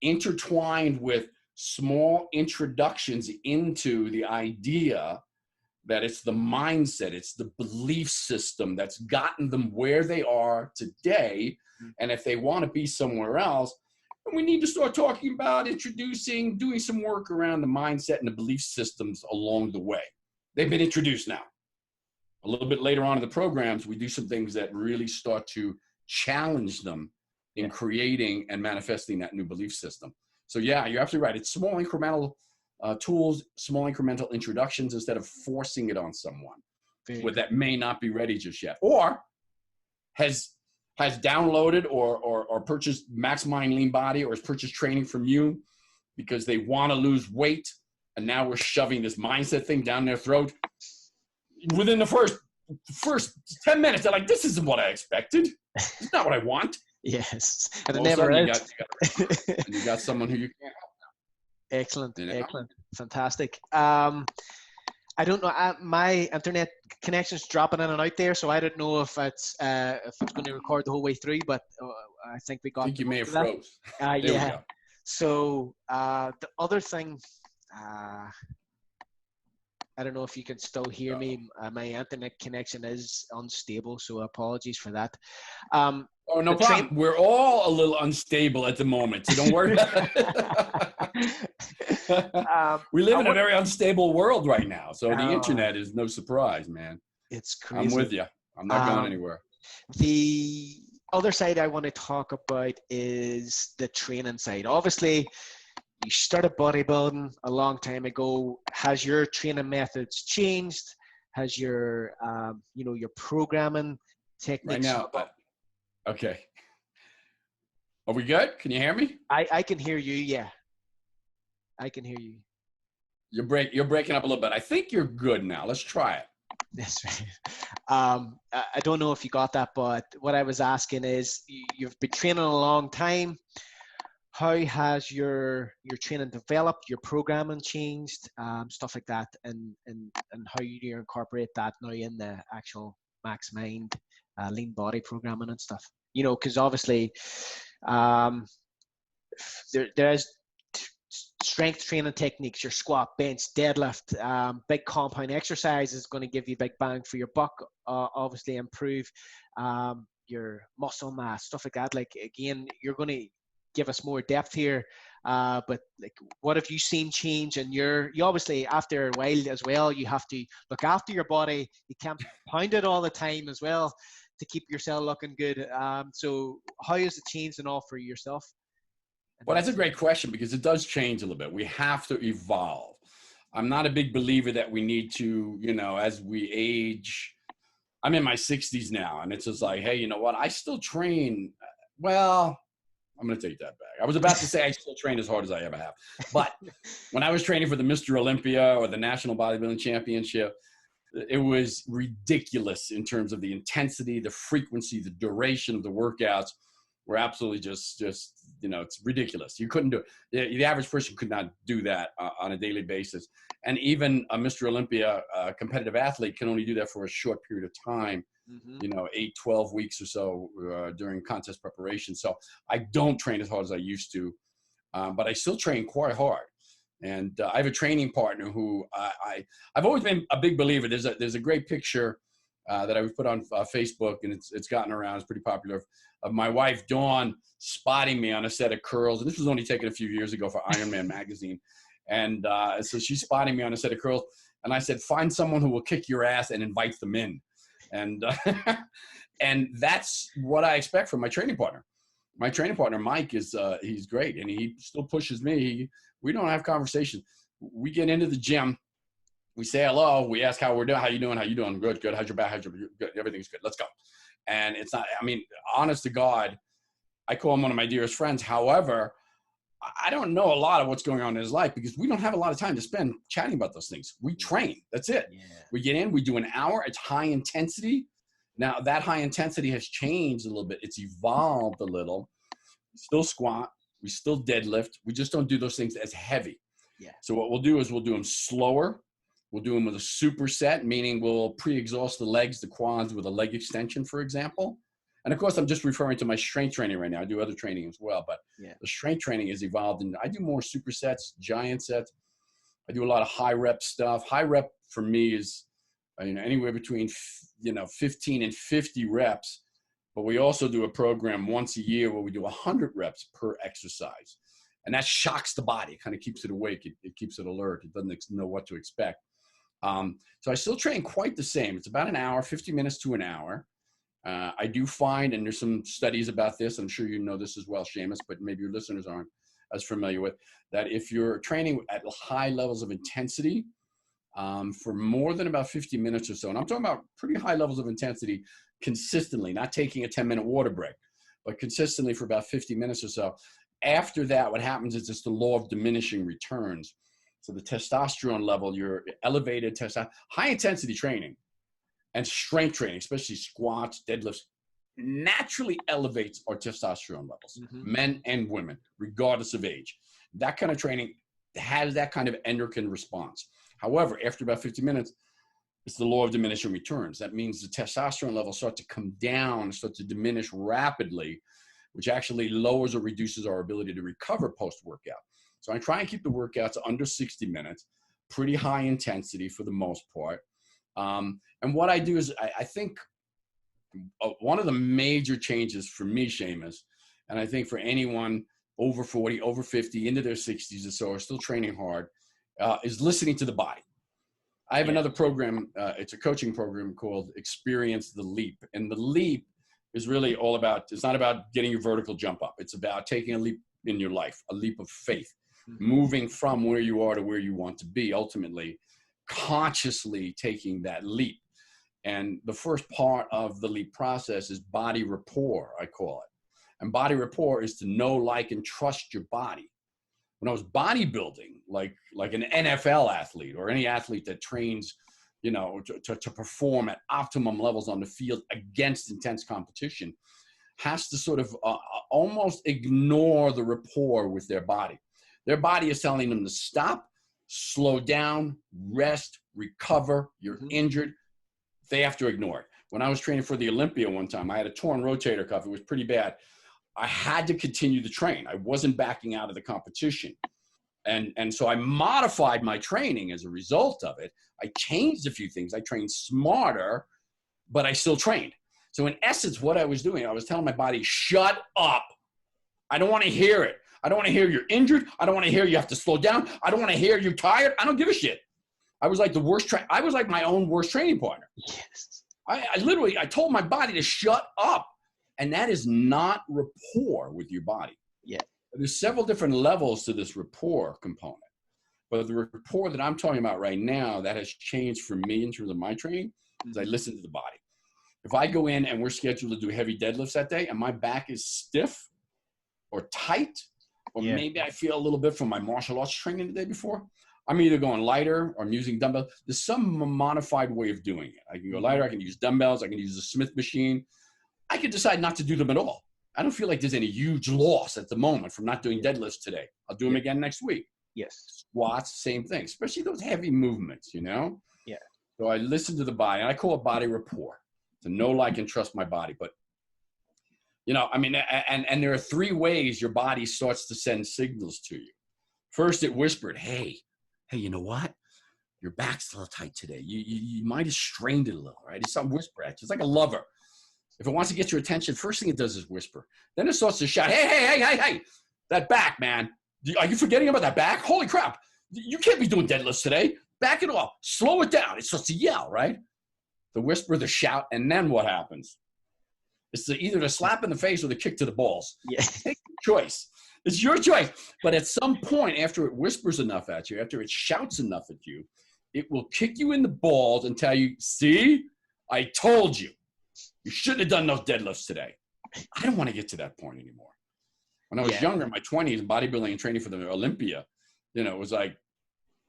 intertwined with small introductions into the idea that it's the mindset, it's the belief system that's gotten them where they are today. And if they want to be somewhere else, we need to start talking about doing some work around the mindset and the belief systems along the way. They've been introduced now. A little bit later on in the programs, we do some things that really start to challenge them in creating and manifesting that new belief system. So yeah, you're absolutely right. It's small incremental tools, small incremental introductions instead of forcing it on someone that may not be ready just yet, or has downloaded or purchased MaxMind Lean Body, or has purchased training from you because they want to lose weight, and now we're shoving this mindset thing down their throat. Within the first 10 minutes, they're like, this isn't what I expected. It's not what I want. Yes, and it All of a never sudden you is. got, and you got someone who you can't help, Excellent, you know? excellent, fantastic. I don't know. My internet connection's dropping in and out there, so I don't know if it's going to record the whole way through. But I think we I got think you may most have of that. froze. There we Yeah. go. So the other thing, I don't know if you can still hear me. My internet connection is unstable, so apologies for that. Oh, no The train. problem. We're all a little unstable at the moment, so don't worry about it. We live I in a want. very unstable world right now, so the Uh, internet is no surprise, man. it's I'm crazy. with you. I'm not going Um, anywhere. the other side I want to talk about is the training side. Obviously, you started bodybuilding a long time ago. Has your training methods changed? Has your your programming Right techniques? now, okay. Are we good? Can you hear me? I can hear you. Yeah, I can hear you. You're breaking up a little bit. I think you're good now. Let's try it. That's right. I don't know if you got that, but what I was asking is, you've been training a long time. How has your training developed, your programming changed, stuff like that, and how you incorporate that now in the actual MaxMind Lean Body programming and stuff? Because obviously, um, there's strength training techniques, your squat, bench, deadlift, big compound exercise is going to give you big bang for your buck, obviously improve your muscle mass, stuff like that. Like, again, you're going to give us more depth here, but like, what have you seen change? And you obviously, after a while as well, you have to look after your body. You can't pound it all the time as well to keep yourself looking good. So how has it changed and all for yourself? Well, that's a great question because it does change a little bit. We have to evolve. I'm not a big believer that we need to, as we age. I'm in my 60s now, and it's just like, hey, you know what? I still train. Well, I'm going to take that back. I was about to say I still train as hard as I ever have. But when I was training for the Mr. Olympia or the National Bodybuilding Championship, it was ridiculous in terms of the intensity, the frequency, the duration of the workouts were absolutely just it's ridiculous. You couldn't do it. The average person could not do that on a daily basis. And even a Mr. Olympia competitive athlete can only do that for a short period of time, 8, 12 weeks or so during contest preparation. So I don't train as hard as I used to, but I still train quite hard. And I have a training partner who I've always been a big believer. There's a great picture that I put on Facebook, and it's gotten around. It's pretty popular, of my wife Dawn spotting me on a set of curls. And this was only taken a few years ago for Iron Man magazine. And so she's spotting me on a set of curls. And I said, find someone who will kick your ass and invite them in. And and that's what I expect from my training partner. My training partner, Mike, he's great. And he still pushes me. We don't have conversations. We get into the gym. We say hello. We ask how we're doing. How you doing? How you doing? Good, good. How's your back? Good? Everything's good. Let's go. And it's not, honest to God, I call him one of my dearest friends. However, I don't know a lot of what's going on in his life because we don't have a lot of time to spend chatting about those things. We train. That's it. Yeah. We get in, we do an hour. It's high intensity. Now, that high intensity has changed a little bit. It's evolved a little. We still squat. We still deadlift. We just don't do those things as heavy. Yeah. So what we'll do is we'll do them slower. We'll do them with a superset, meaning we'll pre-exhaust the legs, the quads with a leg extension, for example. And of course, I'm just referring to my strength training right now. I do other training as well, but the strength training has evolved. And I do more supersets, giant sets. I do a lot of high rep stuff. High rep for me is anywhere between 15 and 50 reps. But we also do a program once a year where we do 100 reps per exercise. And that shocks the body. It kind of keeps it awake. It keeps it alert. It doesn't know what to expect. So I still train quite the same. It's about an hour, 50 minutes to an hour. I do find, and there's some studies about this, I'm sure you know this as well, Seamus, but maybe your listeners aren't as familiar with, that if you're training at high levels of intensity for more than about 50 minutes or so, and I'm talking about pretty high levels of intensity consistently, not taking a 10-minute water break, but consistently for about 50 minutes or so. After that, what happens is it's the law of diminishing returns. So the testosterone level, your elevated testosterone, high intensity training and strength training, especially squats, deadlifts, naturally elevates our testosterone levels, Mm-hmm. men and women, regardless of age. That kind of training has that kind of endocrine response. However, after about 50 minutes, it's the law of diminishing returns. That means the testosterone levels start to come down, start to diminish rapidly, which actually lowers or reduces our ability to recover post-workout. So I try and keep the workouts under 60 minutes, pretty high intensity for the most part. And what I do is I think one of the major changes for me, Seamus, and I think for anyone over 40, over 50, into their 60s or so, are still training hard, is listening to the body. I have another program. It's a coaching program called Experience the Leap. And the leap is really all about, it's not about getting your vertical jump up. It's about taking a leap in your life, a leap of faith, moving from where you are to where you want to be, ultimately consciously taking that leap. And the first part of the leap process is body rapport, I call it. And body rapport is to know, like, and trust your body. When I was bodybuilding, like an NFL athlete or any athlete that trains, you know, to perform at optimum levels on the field against intense competition, has to sort of almost ignore the rapport with their body. Their body is telling them to stop, slow down, rest, recover. You're injured. They have to ignore it. When I was training for the Olympia one time, I had a torn rotator cuff. It was pretty bad. I had to continue to train. I wasn't backing out of the competition. And so I modified my training as a result of it. I changed a few things. I trained smarter, but I still trained. So in essence, what I was doing, I was telling my body, shut up. I don't want to hear it. I don't want to hear you're injured. I don't want to hear you have to slow down. I don't want to hear you're tired. I don't give a shit. I was like the worst. I was like my own worst training partner. Yes. I told my body to shut up. And that is not rapport with your body. Yeah. There's several different levels to this rapport component. But the rapport that I'm talking about right now that has changed for me in terms of my training is I listen to the body. If I go in and we're scheduled to do heavy deadlifts that day and my back is stiff or tight, or maybe I feel a little bit from my martial arts training the day before, I'm either going lighter or I'm using dumbbells. There's some modified way of doing it. I can go lighter. I can use dumbbells. I can use the Smith machine. I could decide not to do them at all. I don't feel like there's any huge loss at the moment from not doing deadlifts today. I'll do them again next week. Yes. Squats, same thing, especially those heavy movements, you know? Yeah. So I listen to the body, and I call it body rapport, to know, like, and trust my body. But, you know, I mean, and there are three ways your body starts to send signals to you. First, it whispered, hey, you know what? Your back's a little tight today. You might have strained it a little, right? It's some whisper at you. It's like a lover. If it wants to get your attention, first thing it does is whisper. Then it starts to shout, hey, that back, man. Are you forgetting about that back? Holy crap. You can't be doing deadlifts today. Back it off. Slow it down. It starts to yell, right? The whisper, the shout, and then what happens? It's either the slap in the face or the kick to the balls. Yeah. Take your choice. It's your choice. But at some point, after it whispers enough at you, after it shouts enough at you, it will kick you in the balls and tell you, see, I told you. You shouldn't have done those deadlifts today. I don't want to get to that point anymore. When I was younger, in my 20s, bodybuilding and training for the Olympia, you know, it was like,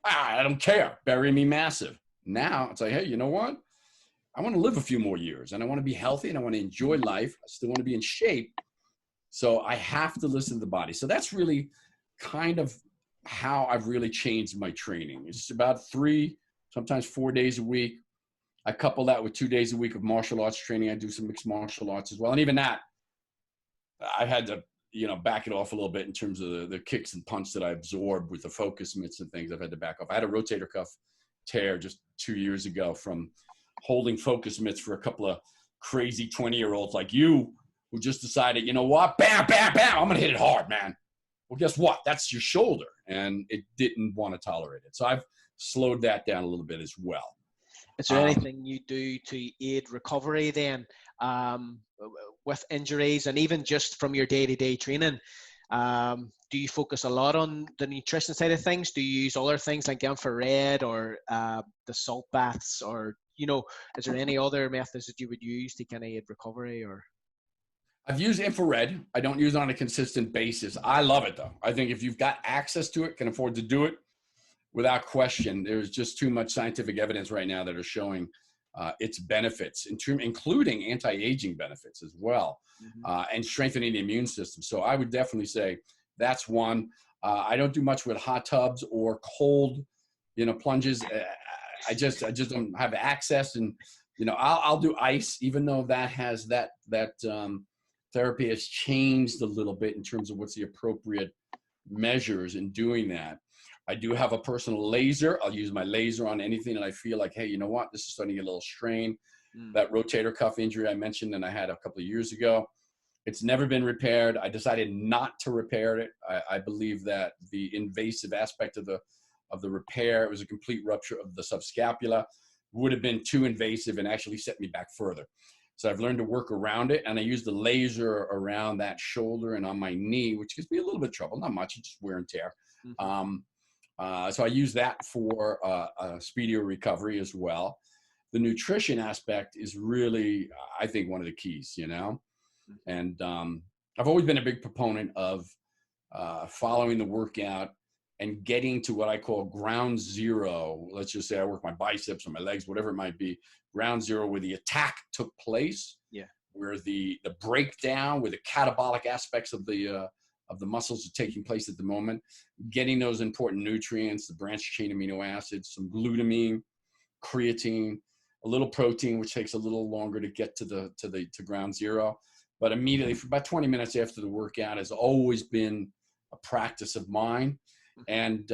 I don't care. Bury me massive. Now it's like, hey, you know what? I want to live a few more years and I want to be healthy and I want to enjoy life. I still want to be in shape. So I have to listen to the body. So that's really kind of how I've really changed my training. It's about 3, sometimes 4 days a week. I couple that with 2 days a week of martial arts training. I do some mixed martial arts as well. And even that, I had to, you know, back it off a little bit in terms of the kicks and punch that I absorbed with the focus mitts and things. I've had to back off. I had a rotator cuff tear just 2 years ago from holding focus mitts for a couple of crazy 20-year-olds like you who just decided, you know what, bam, bam, bam, I'm going to hit it hard, man. Well, guess what? That's your shoulder. And it didn't want to tolerate it. So I've slowed that down a little bit as well. Is there anything you do to aid recovery then with injuries and even just from your day-to-day training? Do you focus a lot on the nutrition side of things? Do you use other things like infrared or the salt baths, or, you know, is there any other methods that you would use to kind of aid recovery? Or I've used infrared. I don't use it on a consistent basis. I love it though. I think if you've got access to it, can afford to do it, without question, there's just too much scientific evidence right now that are showing its benefits, including anti-aging benefits as well, and strengthening the immune system. So I would definitely say that's one. I don't do much with hot tubs or cold, plunges. I just don't have access, and I'll do ice, even though that therapy has changed a little bit in terms of what's the appropriate measures in doing that. I do have a personal laser. I'll use my laser on anything that I feel like, hey, you know what, this is starting to get a little strain. That rotator cuff injury I mentioned and I had a couple of years ago, it's never been repaired. I decided not to repair it. I believe that the invasive aspect of the repair, it was a complete rupture of the subscapula, would have been too invasive and actually set me back further. So I've learned to work around it, and I use the laser around that shoulder and on my knee, which gives me a little bit of trouble, not much, it's just wear and tear. So I use that for a speedier recovery as well. The nutrition aspect is really, I think, one of the keys, and I've always been a big proponent of following the workout and getting to what I call ground zero. Let's just say I work my biceps or my legs, whatever it might be, ground zero, where the attack took place, where the breakdown, where the catabolic aspects of the muscles are taking place at the moment, getting those important nutrients, the branched chain amino acids, some glutamine, creatine, a little protein, which takes a little longer to get to ground zero. But immediately, for about 20 minutes after the workout, has always been a practice of mine. And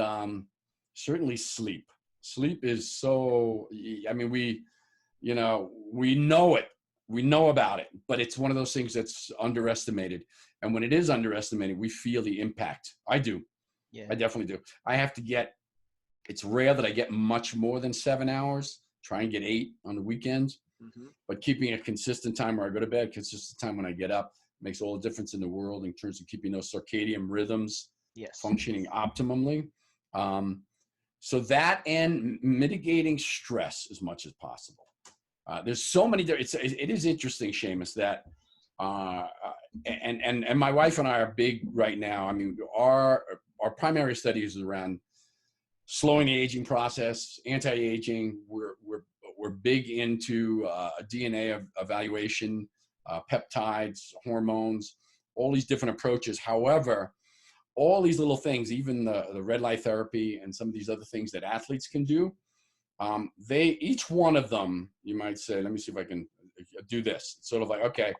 certainly sleep. Sleep is so, we know it. We know about it, but it's one of those things that's underestimated. And when it is underestimated, we feel the impact. I do. Yeah. I definitely do. It's rare that I get much more than 7 hours. Try and get 8 on the weekends. But keeping a consistent time where I go to bed, consistent time when I get up, makes all the difference in the world in terms of keeping those circadian rhythms functioning optimally. So that and mitigating stress as much as possible. There's so many, it is interesting, Seamus, that, and my wife and I are big right now. Our primary study is around slowing the aging process, anti-aging. We're big into DNA evaluation, peptides, hormones, all these different approaches. However, all these little things, even the red light therapy and some of these other things that athletes can do, each one of them, you might say, let me see if I can do this. It's sort of like, okay,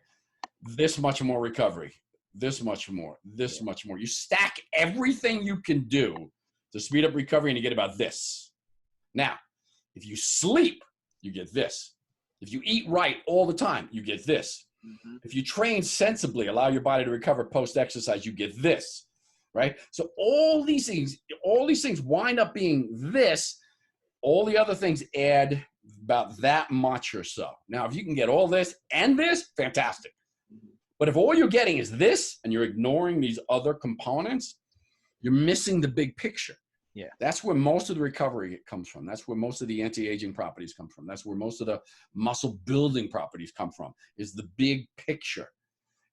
this much more recovery, this much more, this much more. You stack everything you can do to speed up recovery and you get about this. Now, if you sleep, you get this. If you eat right all the time, you get this. If you train sensibly, allow your body to recover post-exercise, you get this. Right? So all these things wind up being this. All the other things add about that much or so. Now, if you can get all this and this, fantastic. But if all you're getting is this and you're ignoring these other components, you're missing the big picture. Yeah. That's where most of the recovery comes from. That's where most of the anti-aging properties come from. That's where most of the muscle building properties come from, is the big picture.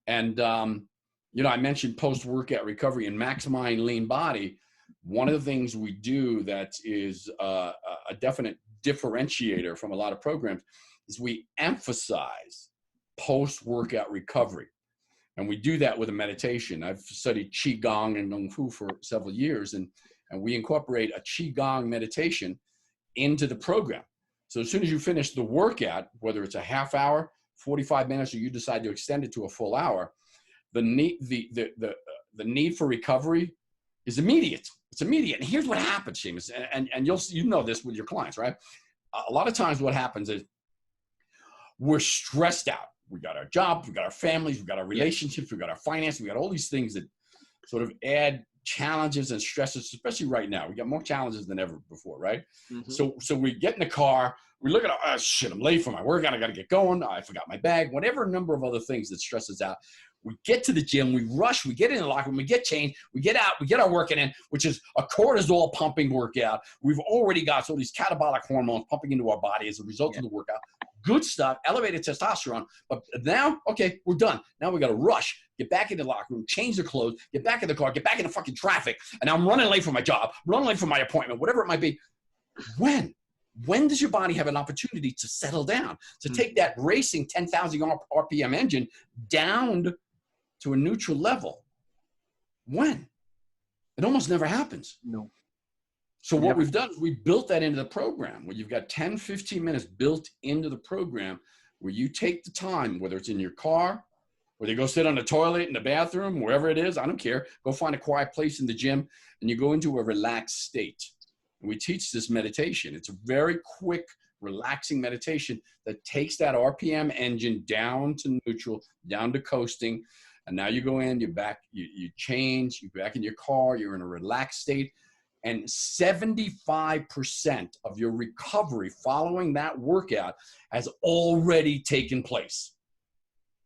And, I mentioned post-workout recovery in MaxMind Lean Body. One of the things we do that is a definite differentiator from a lot of programs is we emphasize post-workout recovery. And we do that with a meditation. I've studied Qigong and Kung Fu for several years, and we incorporate a Qigong meditation into the program. So as soon as you finish the workout, whether it's a half hour, 45 minutes, or you decide to extend it to a full hour, the need for recovery is immediate. It's immediate. And here's what happens, Seamus, and you know this with your clients, right? A lot of times what happens is we're stressed out. We got our jobs, we got our families, we got our relationships, we got our finances, we got all these things that sort of add challenges and stresses, especially right now. We got more challenges than ever before, right? So we get in the car, we look at, oh shit, I'm late for my workout, I got to get going, I forgot my bag, whatever number of other things that stress us out. We get to the gym, we rush, we get in the locker room, we get changed, we get out, we get our workout in, which is a cortisol pumping workout. We've already got all these catabolic hormones pumping into our body as a result of the workout. Good stuff, elevated testosterone. But now, okay, we're done. Now we got to rush, get back in the locker room, change the clothes, get back in the car, get back in the fucking traffic. And now I'm running late for my job, running late for my appointment, whatever it might be. When? when does your body have an opportunity to settle down, to take that racing 10,000 RPM engine down to a neutral level? When? It almost never happens. No. So what we've done is we built that into the program, where you've got 10, 15 minutes built into the program, where you take the time, whether it's in your car, whether you go sit on the toilet, in the bathroom, wherever it is, I don't care. Go find a quiet place in the gym, and you go into a relaxed state. And we teach this meditation. It's a very quick, relaxing meditation that takes that RPM engine down to neutral, down to coasting. And now you go in, you're back, you change, you're back in your car, you're in a relaxed state. And 75% of your recovery following that workout has already taken place.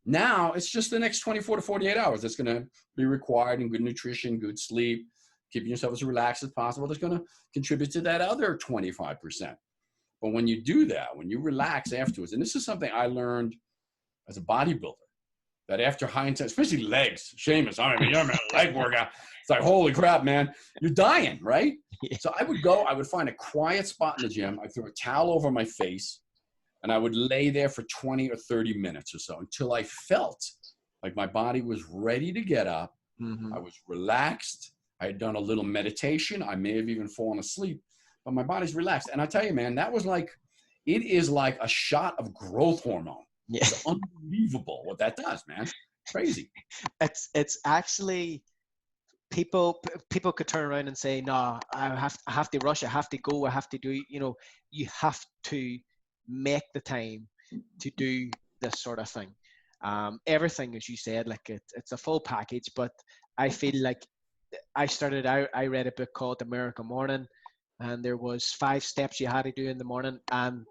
Now it's just the next 24 to 48 hours that's going to be required in good nutrition, good sleep, keeping yourself as relaxed as possible. That's going to contribute to that other 25%. But when you do that, when you relax afterwards, and this is something I learned as a bodybuilder, that after high intensity, especially legs, Seamus, I mean, you're a leg workout. It's like, holy crap, man, you're dying, right? Yeah. So I would find a quiet spot in the gym. I'd throw a towel over my face, and I would lay there for 20 or 30 minutes or so until I felt like my body was ready to get up. I was relaxed. I had done a little meditation. I may have even fallen asleep, but my body's relaxed. And I tell you, man, it is like a shot of growth hormone. Yeah. It's unbelievable what that does, man. Crazy. It's actually, people could turn around and say, no, I have to rush, I have to go, I have to do, you have to make the time to do this sort of thing. Everything, as you said, like it's a full package, but I feel like I read a book called The Miracle Morning, and there was 5 steps you had to do in the morning, and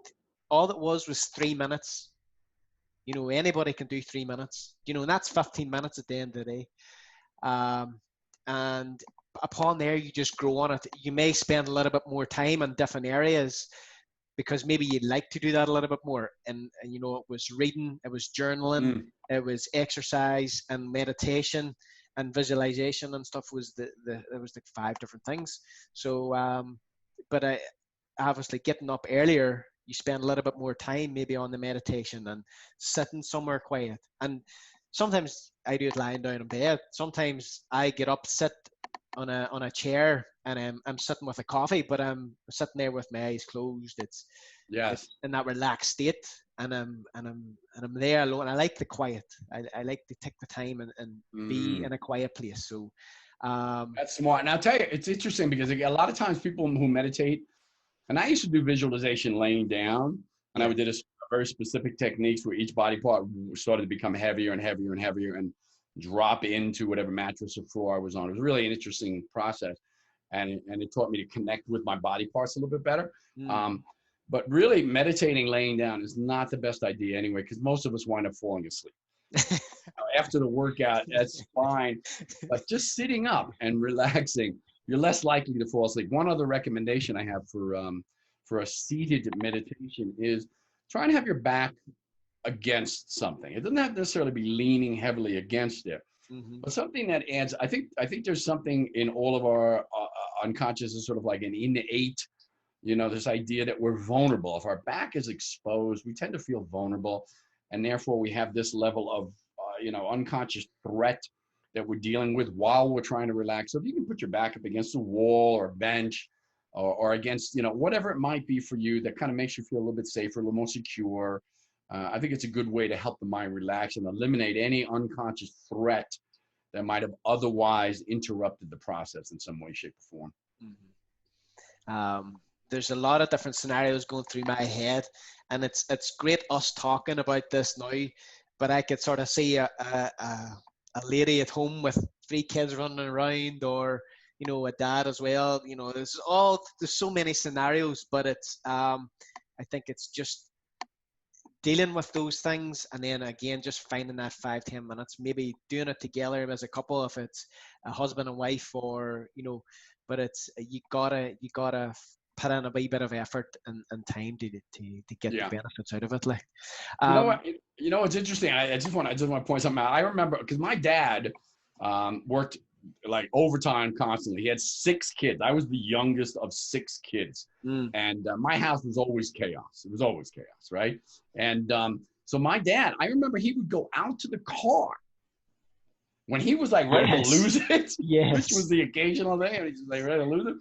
all it was 3 minutes. Anybody can do 3 minutes, and that's 15 minutes at the end of the day. And upon there, you just grow on it. You may spend a little bit more time in different areas because maybe you'd like to do that a little bit more. And it was reading, it was journaling, it was exercise and meditation and visualization and stuff. There was like 5 different things. So, but I obviously getting up earlier, you spend a little bit more time maybe on the meditation and sitting somewhere quiet. And sometimes I do it lying down in bed. Sometimes I get up, sit on a chair, and I'm sitting with a coffee, but I'm sitting there with my eyes closed. It's in that relaxed state, and I'm there alone. I like the quiet. I like to take the time and be in a quiet place. So that's smart. And I'll tell you, it's interesting because a lot of times people who meditate, and I used to do visualization laying down, and I would do this very specific techniques where each body part started to become heavier and heavier and heavier and drop into whatever mattress or floor I was on. It was really an interesting process, and it taught me to connect with my body parts a little bit better. But really, meditating laying down is not the best idea anyway, because most of us wind up falling asleep. After the workout, that's fine, but just sitting up and relaxing, you're less likely to fall asleep. One other recommendation I have for a seated meditation is try and have your back against something. It doesn't have to necessarily be leaning heavily against it, but something that adds. I think there's something in all of our unconscious is sort of like an innate, this idea that we're vulnerable. If our back is exposed, we tend to feel vulnerable, and therefore we have this level of unconscious threat that we're dealing with while we're trying to relax. So if you can put your back up against a wall or a bench or against, whatever it might be for you that kind of makes you feel a little bit safer, a little more secure, I think it's a good way to help the mind relax and eliminate any unconscious threat that might have otherwise interrupted the process in some way, shape, or form. There's a lot of different scenarios going through my head, and it's great us talking about this now, but I could sort of see a lady at home with 3 kids running around, or a dad as well. There's so many scenarios, but it's I think it's just dealing with those things, and then again just finding that 5-10 minutes, maybe doing it together as a couple if it's a husband and wife, or but it's you gotta put in a wee bit of effort and time to get the benefits out of it. Like, it's interesting. I just want to point something out. I remember because my dad worked like overtime constantly. He had 6 kids. I was the youngest of 6 kids. And my house was always chaos. It was always chaos, right? And so my dad, I remember he would go out to the car when he was like ready to lose it, which was the occasional thing, and he's like ready to lose it.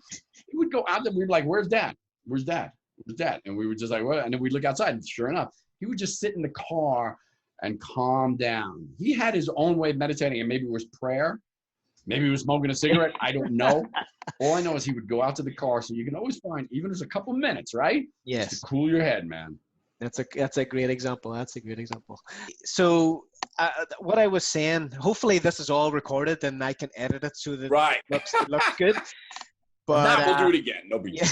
He would go out there, we'd be like, where's dad? Where's dad? Where's dad? And we were just like, what? And then we'd look outside, and sure enough, he would just sit in the car and calm down. He had his own way of meditating, and maybe it was prayer. Maybe he was smoking a cigarette. I don't know. All I know is he would go out to the car, so you can always find, even just a couple of minutes, right? Yes. Just to cool your head, man. That's a great example. That's a great example. So what I was saying, hopefully this is all recorded and I can edit it so that it looks good. But now we'll do it again. No big deal.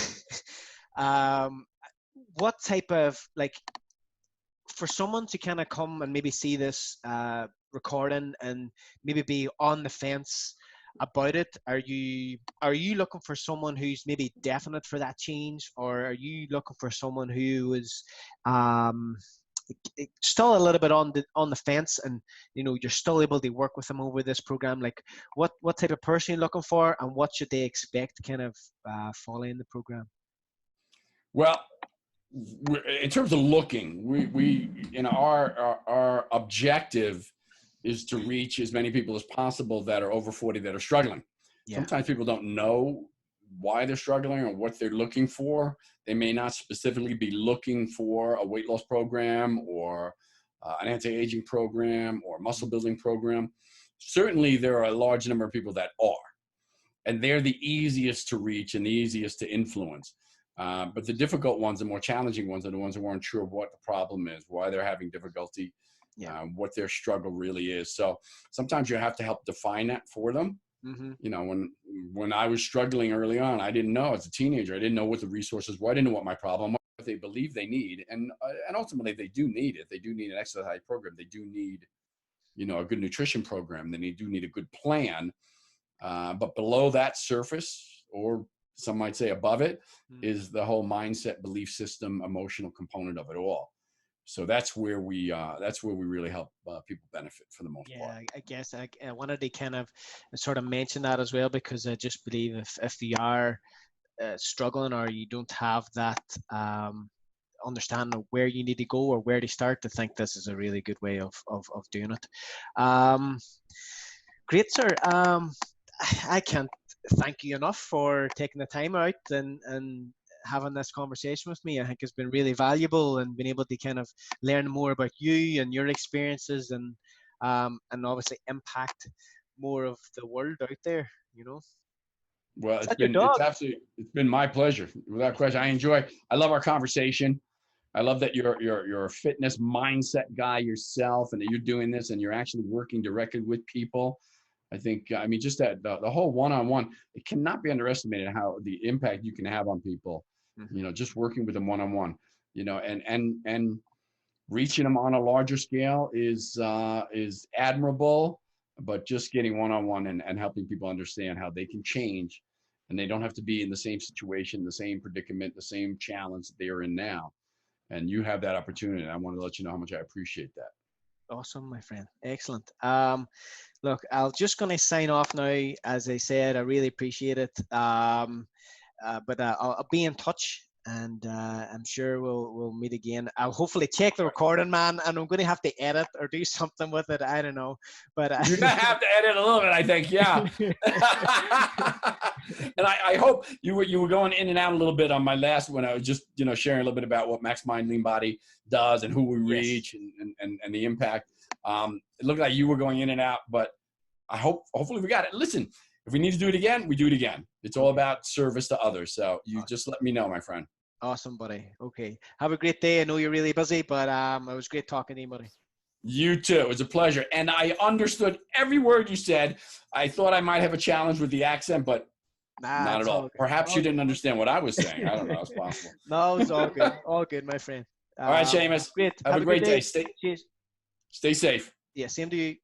What type of, like, for someone to kind of come and maybe see this recording and maybe be on the fence about it, are you looking for someone who's maybe definite for that change, or are you looking for someone who is still a little bit on the fence, and you're still able to work with them over this program? Like, what type of person are you looking for, and what should they expect kind of following the program? Well, in terms of looking, we our objective is to reach as many people as possible that are over 40 that are struggling. Sometimes people don't know why they're struggling or what they're looking for. They may not specifically be looking for a weight loss program or an anti-aging program or muscle building program. Certainly there are a large number of people that are, and they're the easiest to reach and the easiest to influence. But the difficult ones, the more challenging ones, are the ones who aren't sure what the problem is, why they're having difficulty, what their struggle really is. So sometimes you have to help define that for them. When I was struggling early on, I didn't know as a teenager, I didn't know what the resources were. I didn't know what my problem was, what they believe they need. And ultimately they do need it. They do need an exercise program. They do need, a good nutrition program. Then they do need a good plan. But below that surface, or some might say above it, is the whole mindset, belief system, emotional component of it all. So that's where we really help people benefit for the most part. Yeah, I guess I wanted to kind of sort of mention that as well, because I just believe if you are struggling, or you don't have that understanding of where you need to go or where to start, I think this is a really good way of doing it. Great, sir. I can't thank you enough for taking the time out and having this conversation with me. I think it's been really valuable, and being able to kind of learn more about you and your experiences, and obviously impact more of the world out there, Well, it's been my pleasure. Without question. I love our conversation. I love that you're a fitness mindset guy yourself, and that you're doing this and you're actually working directly with people. I think, just that the whole one-on-one, it cannot be underestimated how the impact you can have on people, just working with them one-on-one, and reaching them on a larger scale is admirable, but just getting one-on-one and helping people understand how they can change, and they don't have to be in the same situation, the same predicament, the same challenge that they are in now. And you have that opportunity. And I want to let you know how much I appreciate that. Awesome, my friend. Excellent. Look, I'm just going to sign off now. As I said, I really appreciate it. But I'll be in touch, and I'm sure we'll meet again. I'll hopefully check the recording, man, and I'm going to have to edit or do something with it. I don't know, but you're going to have to edit a little bit, I think. Yeah. And I hope you were going in and out a little bit on my last one. I was just, sharing a little bit about what MaxMind Lean Body does and who we reach, and the impact. It looked like you were going in and out, but hopefully we got it. Listen, if we need to do it again, we do it again. It's all about service to others. So you just let me know, my friend. Awesome, buddy. Okay. Have a great day. I know you're really busy, but it was great talking to you, buddy. You too. It was a pleasure. And I understood every word you said. I thought I might have a challenge with the accent, but not at all. Perhaps you didn't understand what I was saying. I don't know. It's possible. No, it's all good. All good, my friend. All right, Seamus. Great. Have a great day. Cheers. Stay safe. Yeah, same to you.